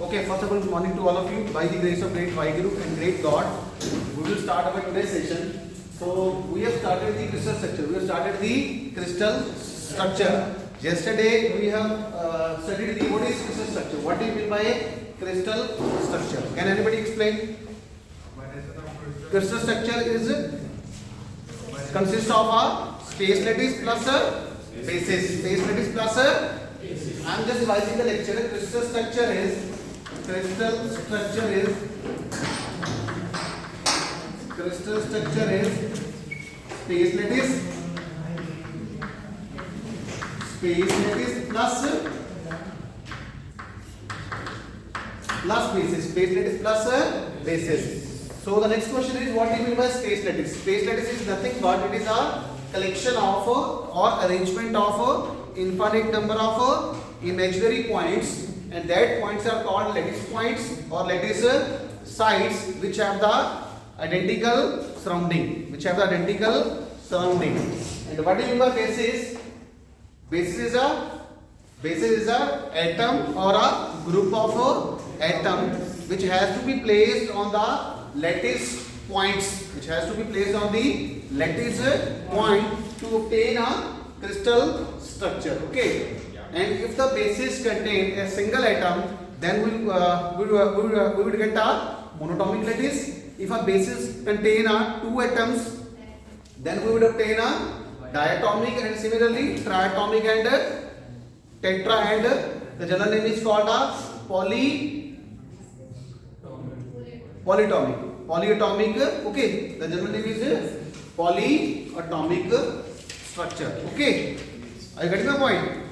Okay, first of all, good morning to all of you. By the grace of great Vaheguru and great God, we will start our today's session. So, we have started the crystal structure. We have started the crystal structure. Yesterday, we have studied the what is crystal structure. What do you mean by crystal structure? Can anybody explain? Crystal structure is consists of a space lattice plus a basis. Space lattice plus a. I am just revising the lecture. Crystal structure is space lattice plus basis. Space lattice plus basis. So the next question is, what do you mean by space lattice? Space lattice is nothing but it is a collection of or arrangement of infinite number of imaginary points, and that points are called lattice points or lattice sites which have the identical surrounding. And what do you mean by basis? Basis is a atom or a group of atom which has to be placed on the lattice points. Point to obtain a crystal structure. Okay. And if the basis contain a single atom, then we would get a monatomic lattice. If a basis contain two atoms, then we would obtain a diatomic, and similarly triatomic and tetra, and the general name is called a polyatomic. Okay, the general name is polyatomic structure. Okay, are you getting my point?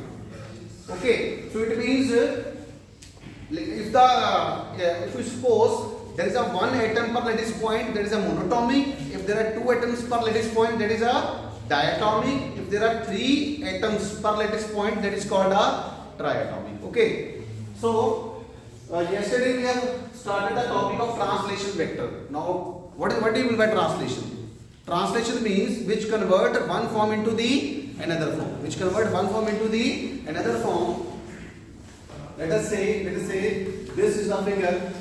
Okay, so it means if we suppose there is a one atom per lattice point, that is a monatomic. If there are two atoms per lattice point, that is a diatomic. If there are three atoms per lattice point, that is called a triatomic. Okay, so yesterday we have started the topic of translation vector. Now, what do you mean by translation? Translation means which convert one form into the another form. Let us say this is a figure.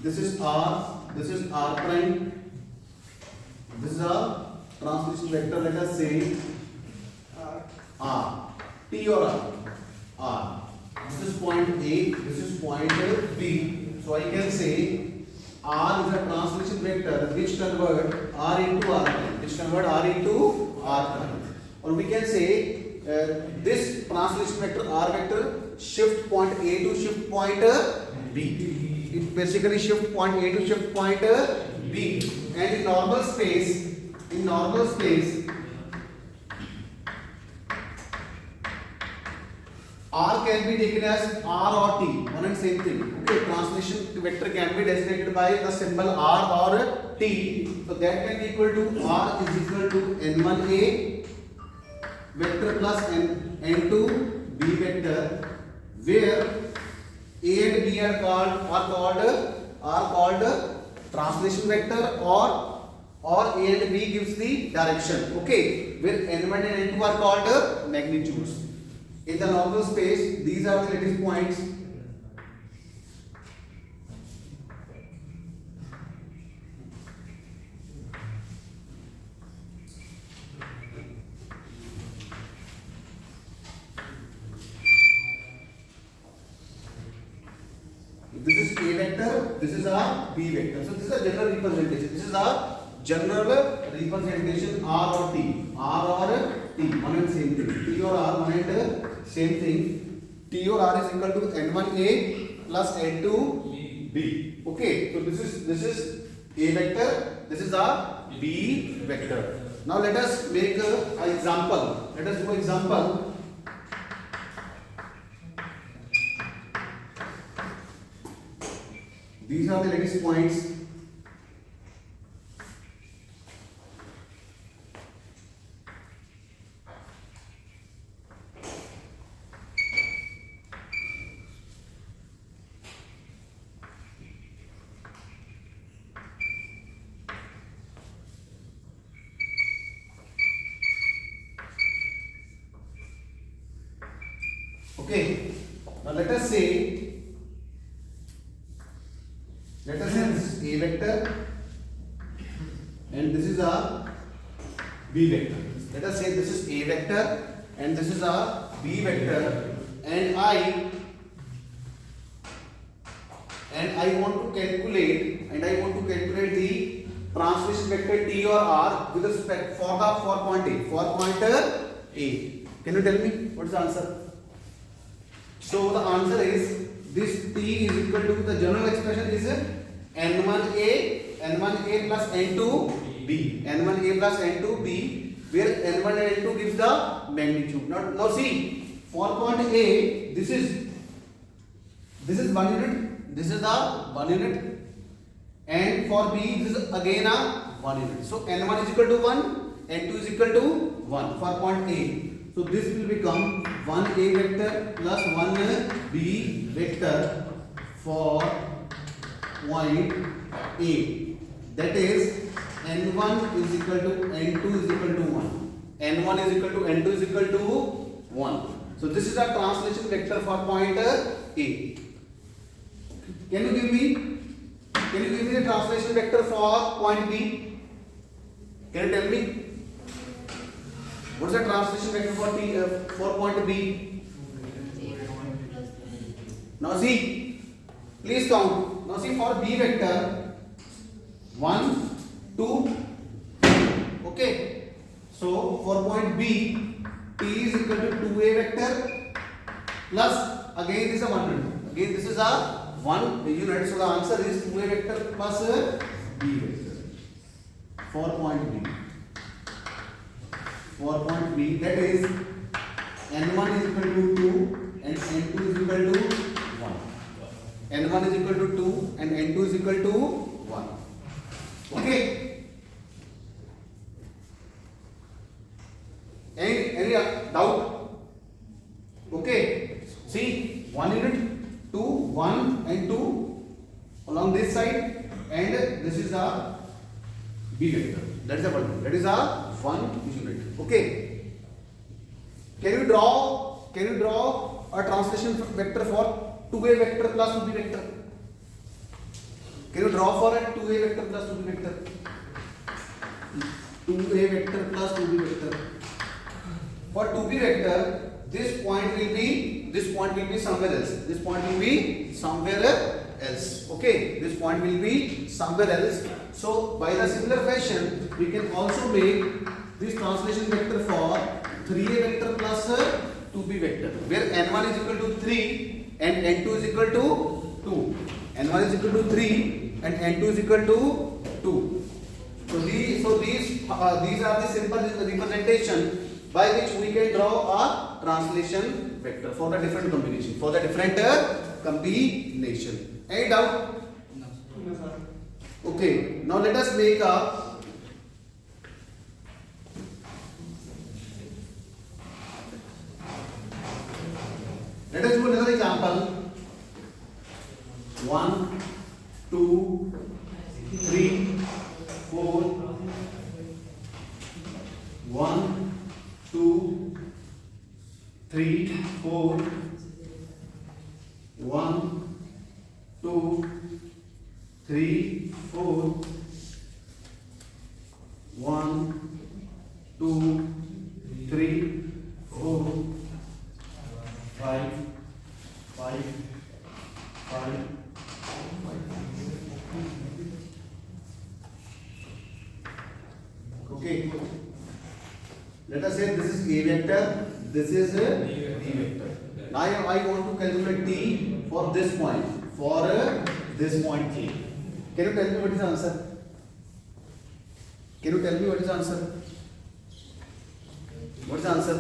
This is R prime. This is a translation vector. Let us say R, T or R. This is point A, this is point B. So I can say R is a translation vector which convert R into R prime. Or we can say this translation vector R vector shift point A to shift point B. It basically shift point A to shift point B. And in normal space, R can be taken as R or T, one and same thing. Okay, translation vector can be designated by the symbol R or T. So that can be equal to R is equal to N1A vector plus N2B vector, where A and B are called translation vector, or A and B gives the direction. Okay, where N1 and N2 are called magnitudes. In the normal space, these are the lattice points. This is A vector, this is a B vector. So this is a general representation. R or T, one and same thing. T or R, one and same thing. T or R is equal to N1A plus N2B. Okay, so this is A vector, this is a B vector. Now let us make an example. Let us do an example. These are the lattice points. Okay. Now let us say this is A vector and this is a B vector. Let us say this is A vector and this is a B vector, and I want to calculate the translation vector T or R with respect for point A. For pointer A. Can you tell me what is the answer? So the answer is this T is equal to, the general expression is N1A plus N2B. N1A plus N2B, where N1 and N2 gives the magnitude. Now see, for point A, this is 1 unit, this is the 1 unit, and for B this is again a 1 unit. So N1 is equal to 1, N2 is equal to 1 for point A. So this will become 1A vector plus 1B vector for point A. That is N1 is equal to N2 is equal to 1. N1 is equal to N2 is equal to 1. So this is a translation vector for pointer A. Can you give me the translation vector for point B? Can you tell me? What is the translation vector for point B? Now see, please count. Now see, for B vector 1, 2, okay. So for point B, T is equal to 2A vector plus, again this is a 1 unit. Again this is a 1 unit. So the answer is 2A vector plus B vector for point B. For point B, that is N1 is equal to 2 and N2 is equal to 1. N1 is equal to 2 and N2 is equal to 1. Okay. Any doubt? Okay. See, 1 unit, 2, 1 and 2 along this side, and this is the B vector. That is a 1. That is a 1 unit. Okay. Can you draw a translation vector for 2A vector plus 2B vector? Can you draw for a 2A vector plus 2B vector? 2A vector plus 2B vector. For 2B vector, this point will be somewhere else. This point will be somewhere else. Okay. This point will be somewhere else. So by the similar fashion, we can also make this translation vector for 3A vector plus 2B vector, where N1 is equal to 3 and N2 is equal to 2. N1 is equal to 3 and N2 is equal to 2. So these are the simple representation by which we can draw a translation vector for the different combination. Any doubt? No, sir. Okay. Now let us make a Let us do another example. 1, 2, 3, 4. 1, 2, 3, 4. 1, 2, 3, 4. 1, 2, 3, 4. 5, 5, 5. Okay. Let us say this is A vector, this is a B vector. Now I want to calculate T for this point, this point A. Can you tell me what is the answer? What is the answer?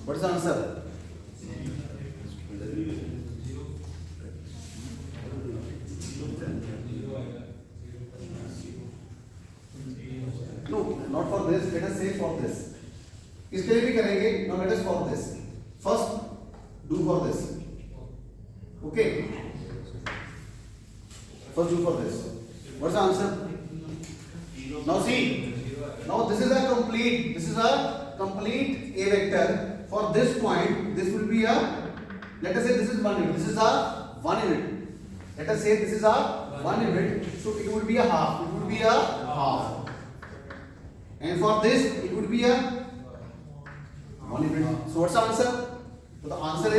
What is the answer? No, not for this. Let us say for this. इसके लिए भी करेंगे. Now let us for this. First, do for this. Okay. First do for this. What is the answer? Now see. Now this is a complete A vector for this point, this will be a, let us say this is 1 unit, this is a 1 unit. Let us say this is a 1 unit, so it would be a half. It would be a half. And for this, it would be a 1 unit. So what's the answer? So the answer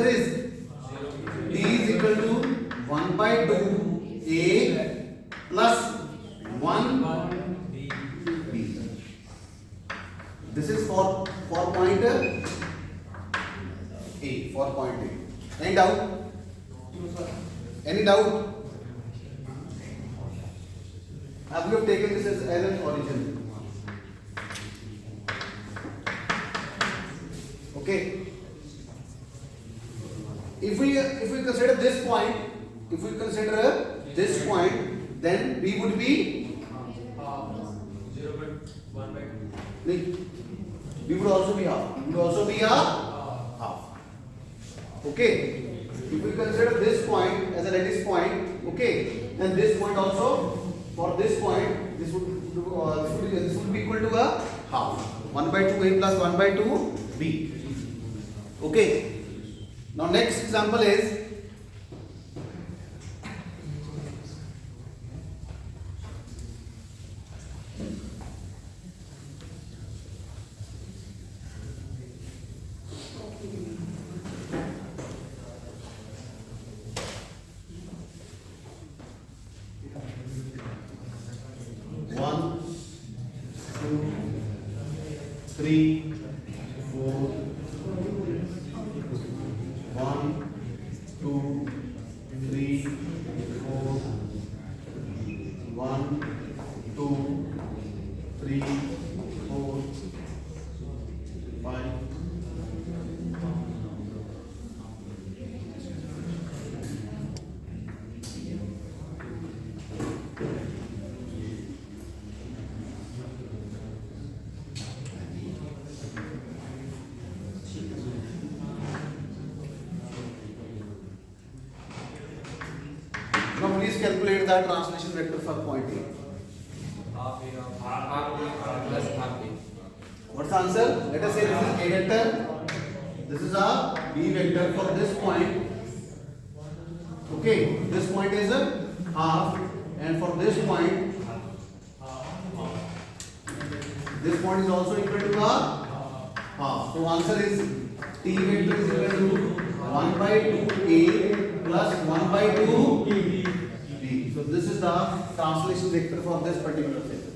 is T is equal to 1 by 2 A plus 1 B. This is for point A. For point A. Any doubt? Any doubt? Have you taken this as an origin? Okay. If we consider this point, then B would be 0.1 by 2. B would also be half. B would also be a half. Okay. If we consider this point as a lattice point, okay, then this point also, for this point, this would be equal to a half. 1 by 2 A plus 1 by 2 B. Okay. Now next example is one, two, three, four. 1, 2, 3, 4. 1, 2, 3, 4, 5. Now please calculate the translation vector for point A. half A plus half A. What's the answer? Let us say this is A vector. This is a B vector for this point. Okay, this point is a half, and for this point is also equal to a half. So answer is T vector is equal to 1 by 2A plus 1 by 2 B. So this is the translation vector for this particular figure.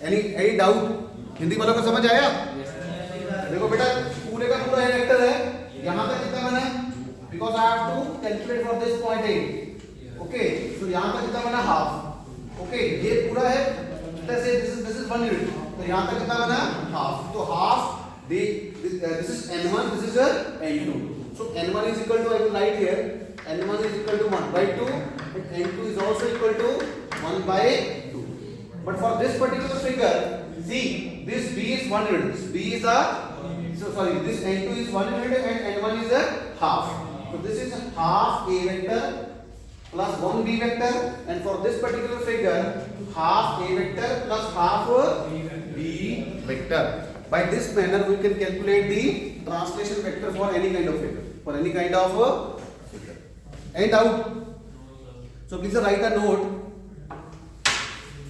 Any doubt? Hindi वालों को समझ आया? देखो बेटा पूरे का पूरा A vector है, यहाँ तक कितना बना है? Because I have to calculate for this point A. Okay, so यहाँ तक कितना बना half. Okay, ये पूरा है. Let's say this is 1 unit. तो यहाँ तक कितना बना half. तो half this is n1, this is n2. So n1 is equal to, I will write here, n1 is equal to 1 by 2, and n2 is also equal to 1 by 2. But for this particular figure, see, this B is 1 unit. This this n2 is 1 unit and n1 is a half. So this is half A vector plus 1 B vector, and for this particular figure, half A vector plus half B vector. By this manner, we can calculate the translation vector for any kind of figure. For any kind of figure. Any doubt? So please write a note.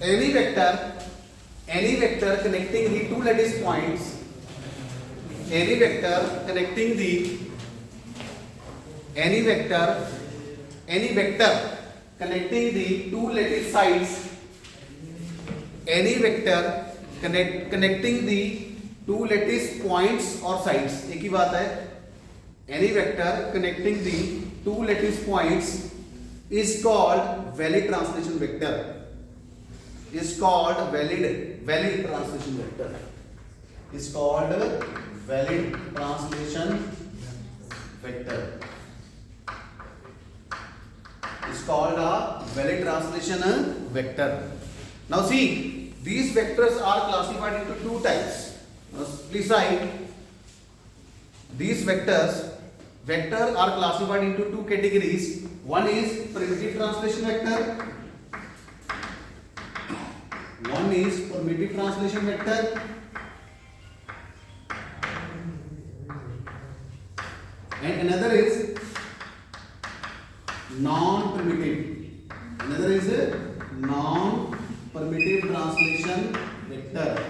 Any vector connecting the two lattice points. Any vector connecting the two lattice sides. Any vector connecting the two lattice points or sides. एक ही बात है. Any vector connecting the two lattice points is called valid translation vector. Is called valid translation vector. Is called valid translation vector. Is called a valid translation vector. Now see, these vectors are classified into two types. Now please write. These vectors are classified into two categories. One is primitive translation vector. One One is permittive translation vector, and another is non-permittive. Another is non-permittive translation vector.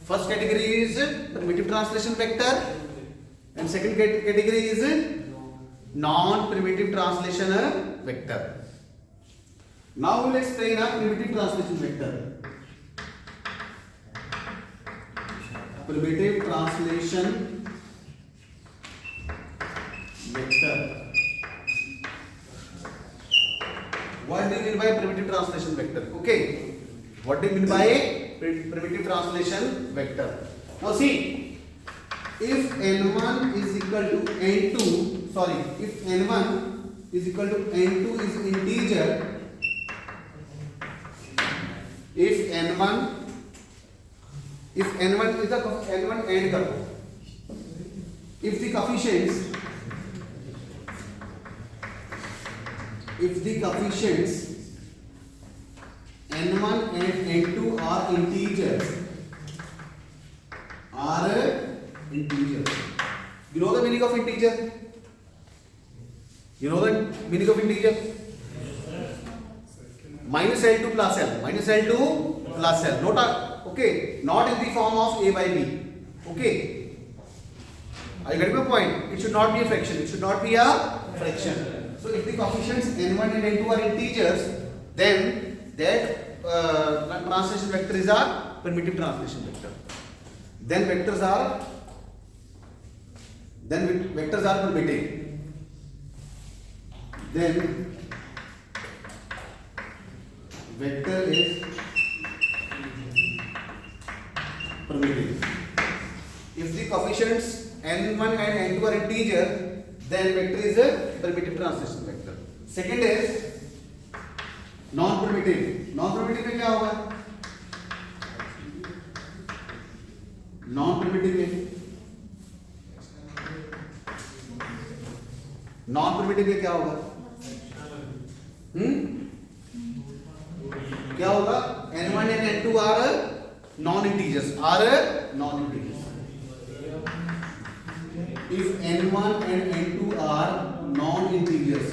First category is permittive translation vector, and second category is non-primitive translation vector. Now we will explain a primitive translation vector. Primitive translation vector. What do you mean by primitive translation vector? Okay. What do you mean by primitive translation vector? Now see, if n1 is equal to n2, sorry, if n1 is equal to n2 is integer, if n1 is the n1 add karo, if the coefficients n1 and n2 are integers, you know the meaning of integer? You know the meaning of integer? Minus L to plus L. Minus L to plus L. Not okay. Not in the form of A by B. Okay. Are you getting my point? It should not be a fraction. It should not be a fraction. So if the coefficients n1 and n2 are integers, then that translation vector is a primitive translation vector. Then vectors are permittive. Then vector is permittive. If the coefficients n1 and n2 are integer, then vector is a permittive translation vector. Second is non-permittive. Non-permittive में क्या होगा? Non-permittive में क्या होगा? क्या होगा? n1 and n2 are non-integers. If n1 and n2 are non-integers,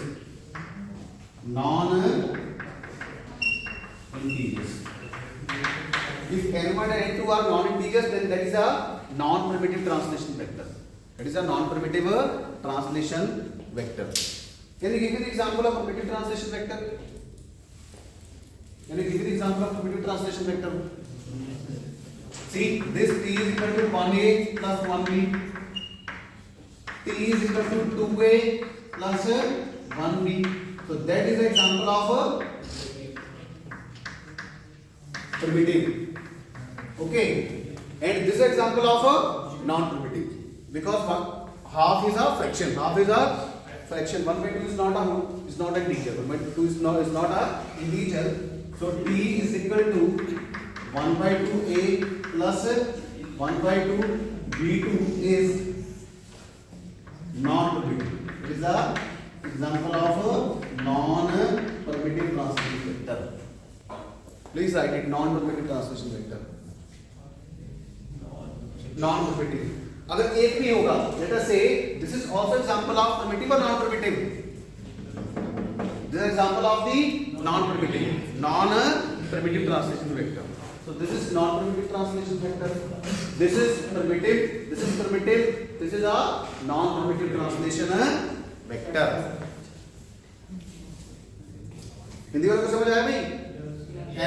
if n1 and n2 are non-integers, then that is a non-permittive translation vector. That is a non-permittive translation vector. Can you give me the example of permittive translation vector? Can you give me the example of permittive translation vector? See, this t is equal to 1a plus 1b. T is equal to 2a plus 1b. So that is an example of primitive. Okay, and this is an example of non-primitive, because half is a fraction. 1 by 2 is not an integer. 1 by 2 is not an integer. So t is equal to 1 by 2a plus 1 by 2 b2 is non-primitive. It is an example of a non-permittive translation vector. Please write it, non-permittive translation vector. Non-permittive. अगर एक भी होगा, let us say this is also example of permittive or non-permittive. This is example of the non-permittive translation vector. So this is non-permittive translation vector. This is permittive. This is permittive. This is a non-permittive translation vector. Hindi वालों को समझ आया भाई?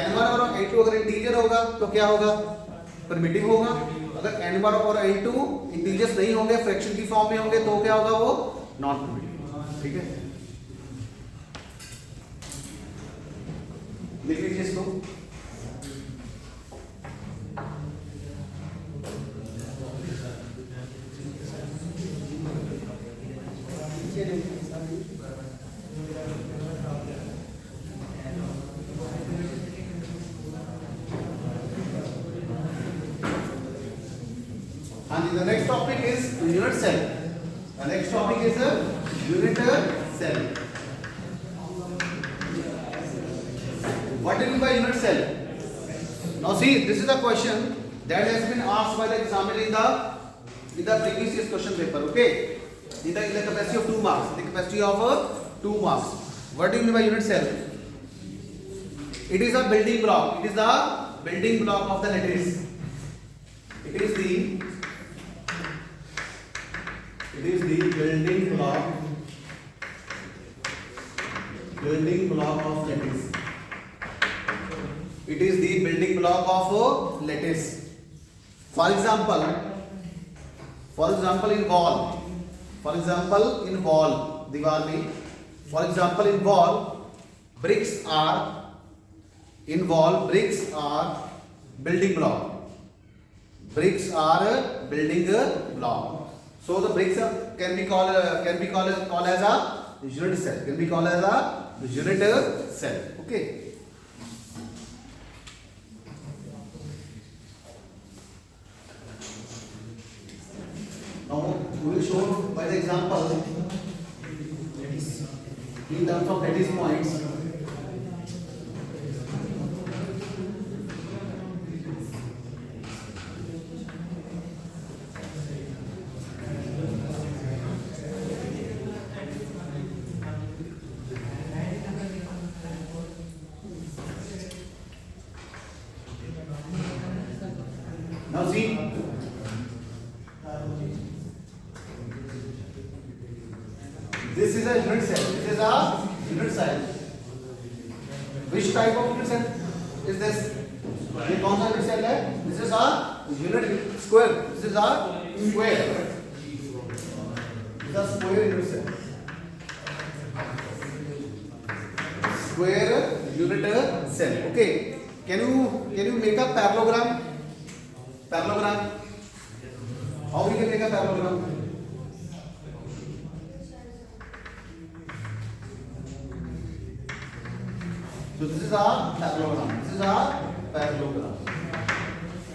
n1 और n2 अगर integer होगा तो क्या होगा? परमिटिव होगा. अगर n1 और n2 इंटीजर्स नहीं होंगे, फ्रैक्शन की फॉर्म में होंगे, तो क्या होगा? वो नॉन परमिटिव. ठीक है, लिख लीजिए इसको. And the next topic is unit cell. The next topic is a unit cell. What do you mean cell. Now see, this is a question that has been asked by the examiner in the previous year's question paper. Okay, in the capacity of 2 marks. The capacity of 2 marks. What do you mean by unit cell? It is a building block. It is the building block of the lattice. It is the building block of lattice. It is the building block of lattice. For example, in wall. For example, in wall, दीवार में. For example, in wall, bricks are building block. Bricks are building block. So the bricks can be called as a unit cell. Can be called as a unit cell. Okay. Now we will show by the example in terms of lattice points. Now see, this is a unit cell. This is a unit cell. Which type of unit cell is this? ये कौन सा unit cell है? This is a unit square. This is a square. This is a square unit cell. Square unit cell. Okay. Can you make a parallelogram? Parallelogram. How we can make a parallelogram? So this is a parallelogram. This is a parallelogram.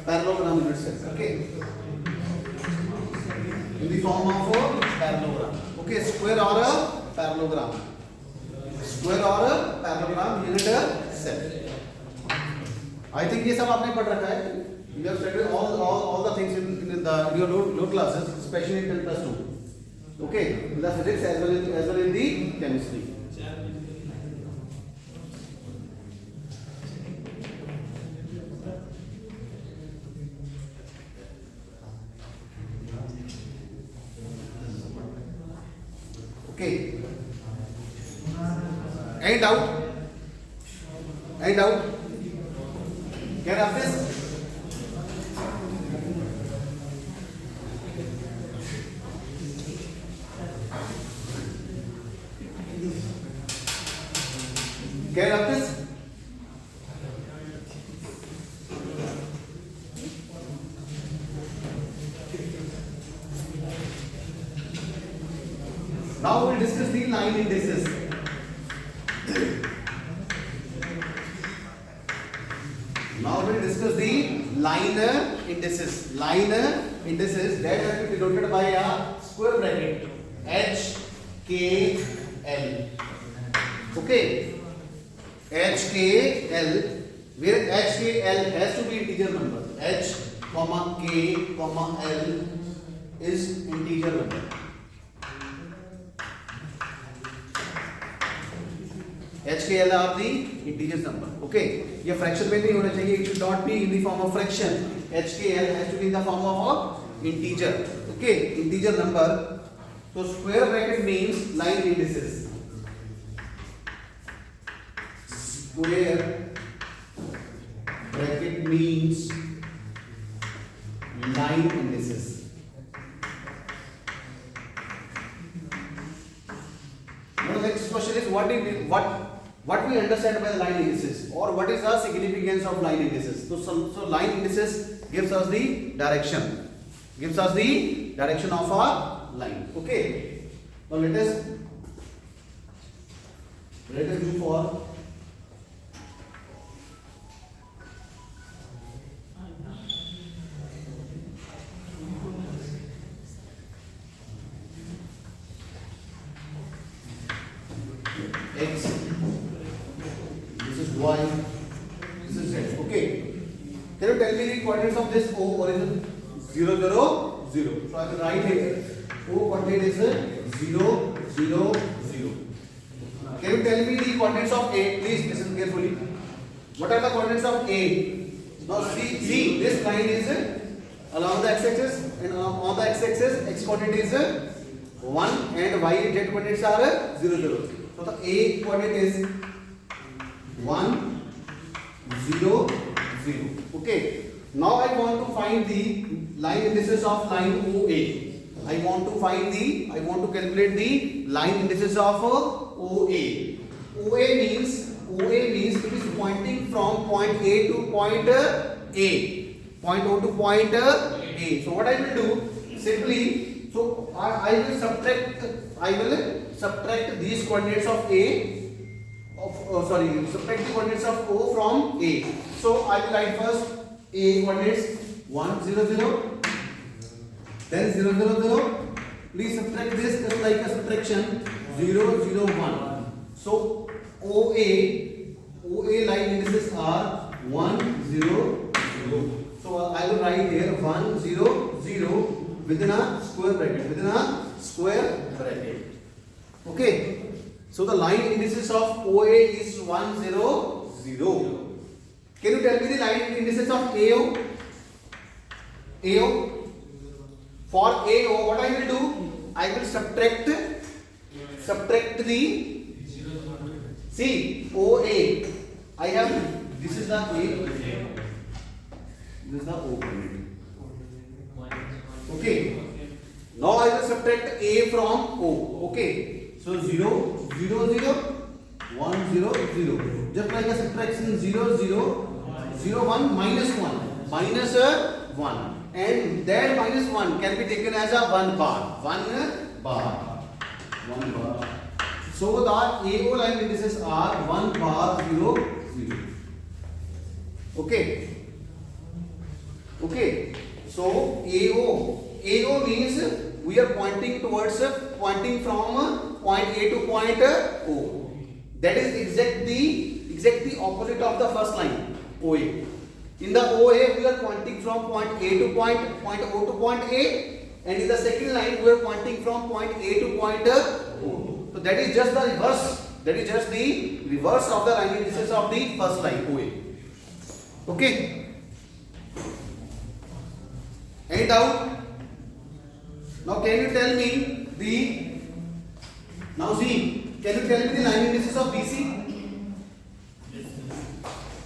Parallelogram unit cell. Okay. In the form of a parallelogram. Okay. Square or a parallelogram. Square or a parallelogram unit cell. I think ये सब आपने पढ़ रखा है. You have studied all the things in your low classes, especially in 10 plus 2. Okay, in the physics as well in the chemistry. Okay. Any doubt? Any doubt? Get up this? Get up this? Now we will discuss the line indices. Now we will discuss the line indices. Line indices that are to be denoted by a square bracket H, K, L. Okay. H, K, L, where H, K, L has to be integer number. H, K, L is integer number. H, K, L are the integers number. Okay. ये fraction में नहीं होना चाहिए. It should not be in the form of fraction. H, K, L has to be in the form of a integer. Okay. Integer number. So square bracket means line indices. Square bracket means line indices. Now the next question is what we understand by the line indices, or what is the significance of line indices. So line indices gives us the direction. Gives us the direction of our line. Okay. Now let us move for X, this is Y, this is indices. Okay. Can you tell me the coordinates of this O origin? 0, 0, 0. So I will write here. O coordinate is 0, 0, 0. Can you tell me the coordinates of A? Please listen carefully. What are the coordinates of A? Now see this line is along the x-axis, and on the x-axis x coordinate is 1 and y and z coordinates are 0, 0. So the A coordinate is 1, 0, 0. Okay. Now I want to find the line indices of line OA. I want to calculate the line indices of OA. OA means it is pointing from point A to point A. Point O to point A. So what I will do simply, so I will subtract these coordinates of A. Subtract the coordinates of O from A. So I will write first A coordinates 1, 0, 0, then 0, 0, 0. Please subtract this just like a subtraction 0, 0, 1. So OA line indices are 1, 0, 0. So I will write here 1, 0, 0 within a square bracket. Okay. So the line indices of OA is 1, 0, 0. Can you tell me the line indices of AO? AO? For AO, what I will do? I will subtract the see OA. I have this is the A. This is the O coordinate. Okay. Now I will subtract A from O. Okay. So 0, 0, 0, 1, 0, 0. Just like a subtraction 0, 0, 0, 1, minus 1. Minus 1. And that minus 1 can be taken as a 1 bar. 1 bar. 1 bar. So the AO line indices are 1 bar, 0, 0. Okay. Okay. So AO means we are pointing from point A to point O. That is exactly opposite of the first line OA. In the OA we are pointing from point A to point O to point A, and in the second line we are pointing from point A to point O. So that is just the reverse. That is just the reverse of the line indices of the first line OA. Okay. Any doubt? Now can you tell me the line indices of BC?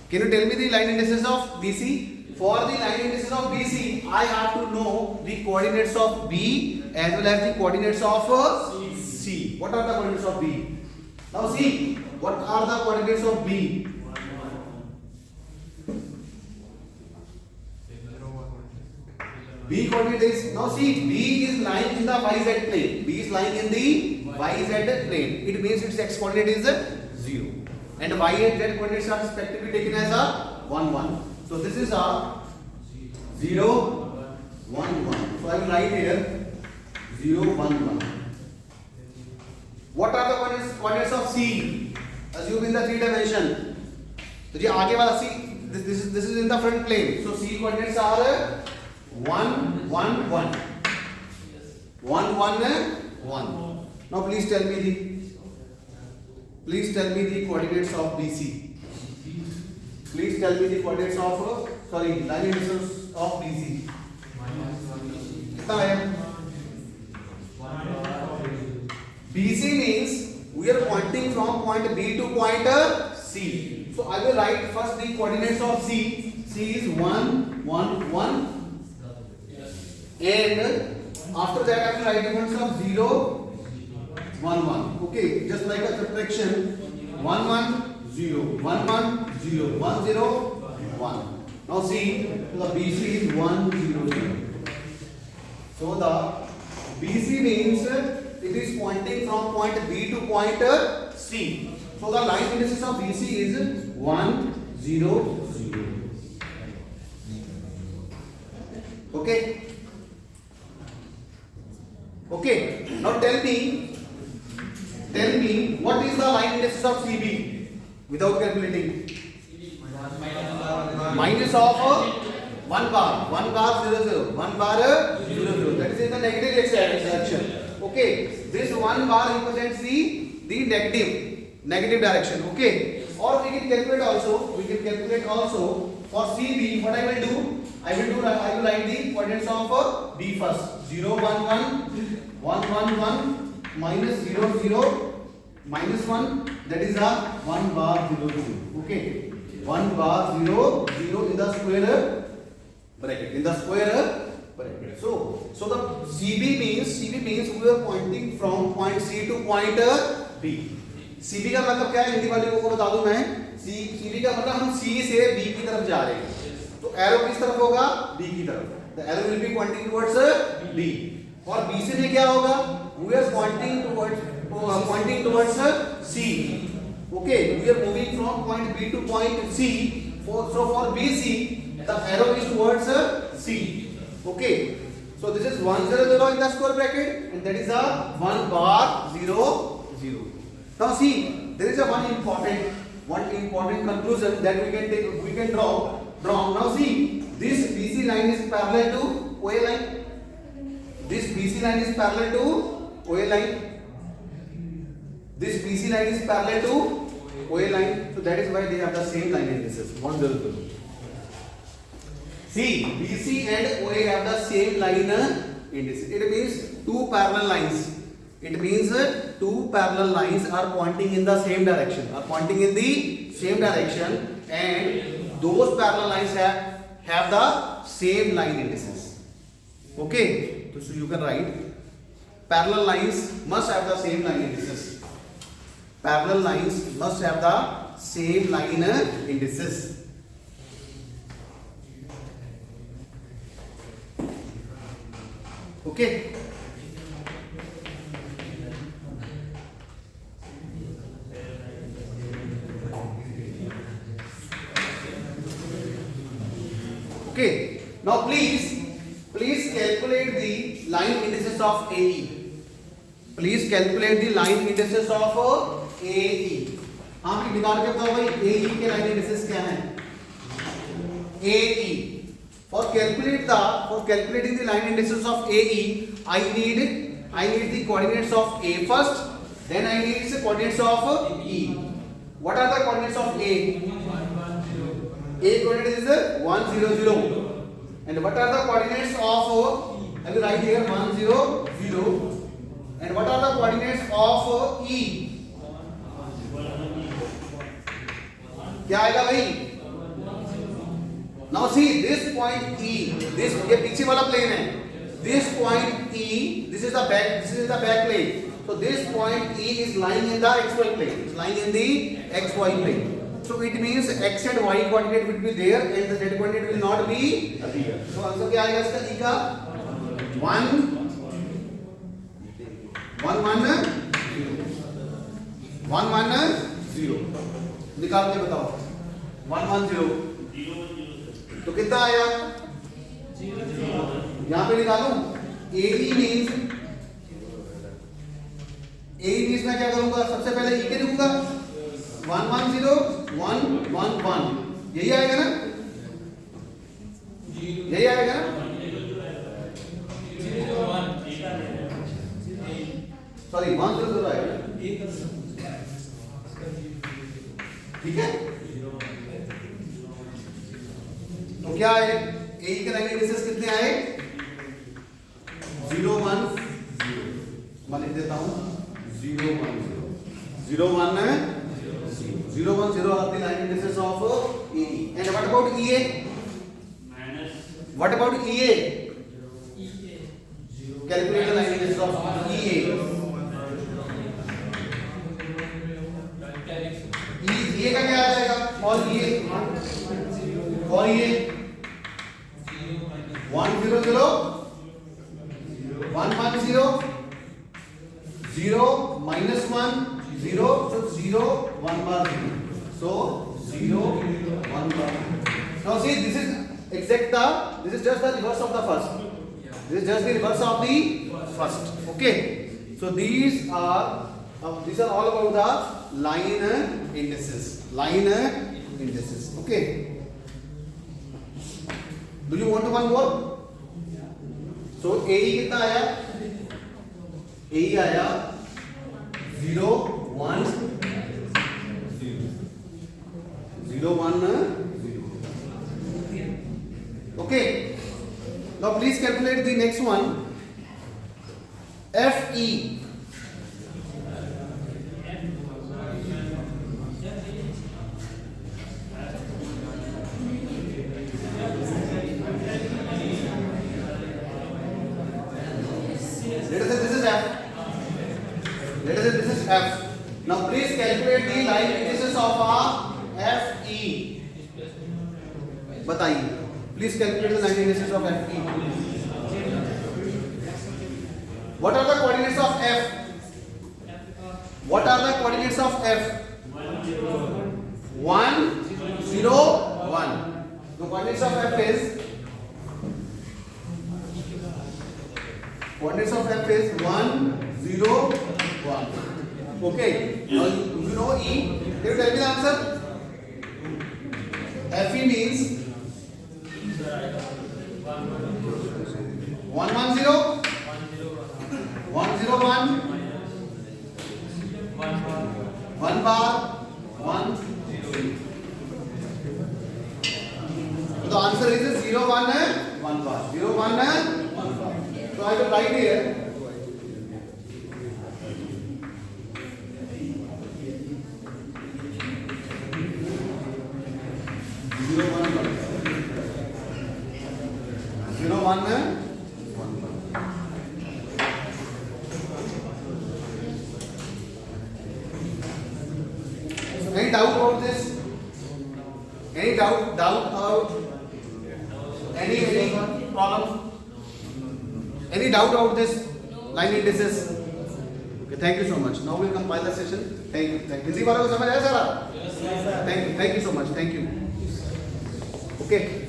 Can you tell me the line indices of BC? For the line indices of BC, I have to know the coordinates of B as well as the coordinates of C. What are the coordinates of B? Now see, what are the coordinates of B? B coordinate is, now see, B is lying in the YZ plane. B is lying in the YZ plane. It means its x coordinate is 0. And Y and Z coordinates are respectively taken as a 1, 1. So this is a 0, 1, 1. So I will write here 0, 1, 1. What are the coordinates of C? Assume in the 3 dimension. So ये आगे वाला C, this is in the front plane. So C coordinates are 1, 1, 1. 1, 1, 1. Now please tell me the coordinates of BC. Please tell me the coordinates of line indices of BC. कितना है? BC means we are pointing from point B to point C. So I will write first the coordinates of C. C is 1, 1, 1. And after that I will write the ones of 0, 1, 1. Okay, just like a subtraction 1, 1, 0, 1, 1, 0, 1, 0, 1. Now see, the BC is 1, 0, 0. So the BC means it is pointing from point B to point C. So the line indices of BC is 1, 0, 0. Okay. Okay. Now tell me what is the line indices of CB without calculating? minus of 1 bar 0 0 1 bar 0 0, that is in the negative direction. Okay, this 1 bar represents the negative direction. Okay, or we can calculate also for CB. What I will do, I will write the coordinates of B first. 0 1 1 1 1 1 minus 0 0 minus 1, that is a 1 bar 0 0. Okay, 1 bar 0 0 in the square bracket, so the CB means we are pointing from point C to point B. CB का मतलब क्या है, हिंदी वाले को बता दूं मैं, CB का मतलब हम C से B की तरफ जा रहे हैं, तो एरो किस तरफ होगा, B की तरफ, the arrow will be pointing towards B. और B से भी क्या होगा, we are pointing towards C. Okay, we are moving from point B to point C. So for BC, the arrow is towards C. Okay, so this is 1 0 0 in the square bracket, and that is a 1 bar 0 0. Now see, there is a one important conclusion that we can draw. Now see, this BC line is parallel to OA line. This BC line is parallel to OA line. This BC line is parallel to OA line, so that is why they have the same line indices 1 0 0. See, BC and OA have the same line indices. It means two parallel lines. It means two parallel lines are pointing in the same direction. And those parallel lines have the same line indices. Okay, so you can write parallel lines must have the same line indices. Parallel lines must have the same line indices. Okay. Okay. Now please calculate the line indices of AE. Please calculate the line indices of AE. हाँ भी निकाल के बताओ भाई AE के line indices क्या हैं? AE. For calculating the line indices of AE, I need the coordinates of A first, then I need the coordinates of E. What are the coordinates of A? A coordinate is 1 0 0. And what are the coordinates of I will write here 1 0 0. And what are the coordinates of E? क्या आएगा भाई? Now see this point E, ये पीछे वाला plane है. This point E, this is the back plane. So this point E is lying in the xy plane. It's lying in the xy plane. So it means x and y coordinate will be there and the z coordinate will not be here. So answer क्या आएगा इसका E का? 1 1 1 0. निकाल के बताओ. 1 1 0. तो कितना आया? यहाँ पे निकालूं. AE means मैं क्या करूंगा? सबसे पहले E के लिखूंगा. 1 1 0 1 1 1. यही आएगा ना? सॉरी 1 0 0 आएगा. ठीक है. तो क्या है AE के लाइन इंडिसेस कितने आए? 0 1 0. मैं लिख देता हूं 0 1 0 1 0 1 0 are the line indices of AE. And what about EA? What about EA? Calculate the line indices of EA. EA का क्या आ जाएगा? और EA 1 0 0 1 1 0 0 minus 1 0, so 0 1 bar 0. So 0 1 bar. Now see, this is just the reverse of the first. This is just the reverse of the first. Okay. So these are all about the line indices. Line indices. Okay. Do you want to one more? So AE कितना आया? AE आया 0 1 0 1 0. Okay. Now please calculate the next one. FE. Let us say this is F. Let us say this is F. Now please calculate the line indices of FE. बताइए. Please calculate the line indices of FE. What are the coordinates of F? What are the coordinates of F? 1 0 1. The coordinates of F is coordinates of F is 1 0 1. Okay. Now you know E. Can you tell me the answer? FE means 1 1 0 1 0 1 1 bar 1 0. So the answer is 0 1 1 bar 0 1 1 bar. So I will write here 0 1 1 0 1 1 bar. Any doubt about this? Any doubt about any problem? Any doubt about this line indices? Okay, thank you so much. Now we'll compile the session. Thank you. Hindi वालों को समझ आया सारा? Thank you so much. Thank you. Okay.